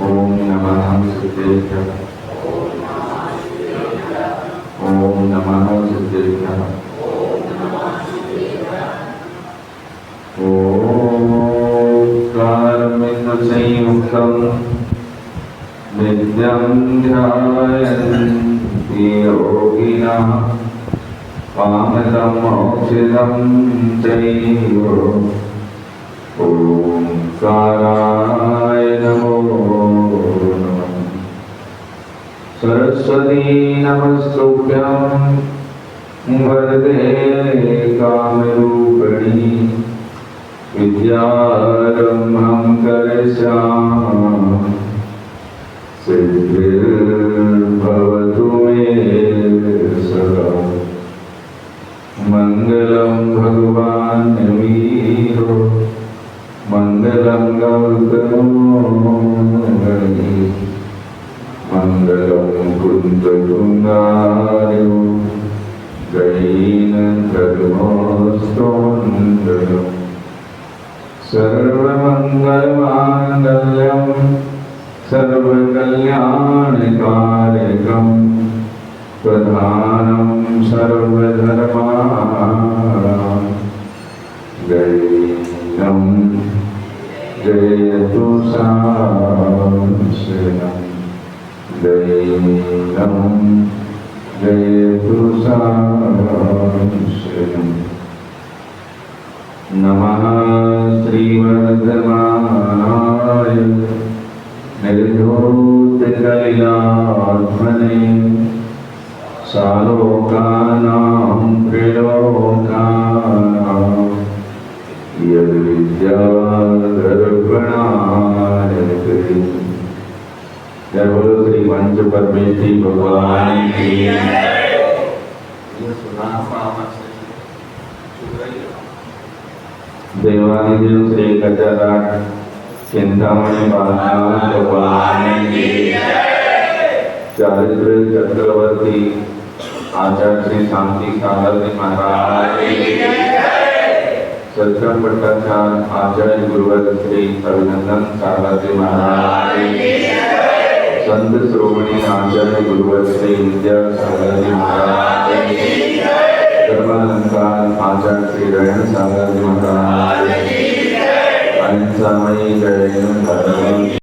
ओम नमः सिद्धेभ्यः। ओम नमः सिद्धेभ्यः। ओंकारमिन्द्रसंयुक्तं नित्यं ध्यायन्ति योगिनः कामदं मोक्षदं चैव। ओंकाराय नमो नमः। सरस्वती नमस्तुभ्यं वरदे कामरूपिणी विद्यारम्भं करिष्यामि सिद्धिर्भवतु मे सदा। मङ्गलं भगवान् वीरो मङ्गलं गौतमो मङ्गलं कुन्दकुङ्गारो जैनधर्मोऽस्तोन्दरम्। सर्वमङ्गलमाङ्गल्यं सर्वकल्याणकारिकं प्रधानं सर्वधर्माणां जैनं जयतु शास्त्रम् जैनं जयतु शास्त्रम्। नमः श्रीवर्धमानाय निर्धूतकलिलात्मने सालोकानां त्रिलोकानां यद्विद्यादर्पणाय ते। जय बोलो श्री पंच परमेश्वरी भगवान की। देवादिदेव श्री गजानन चिंतामणि बालनाथ भगवान की। चारित्र चक्रवर्ती आचार्य श्री शांति सागर महाराज की। सत्रम भट्टाचार्य आचार्य गुरुवर श्री अभिनंदन सागर महाराज की। संत श्रोमणी आचार्य गुरुवर श्री विद्यासागर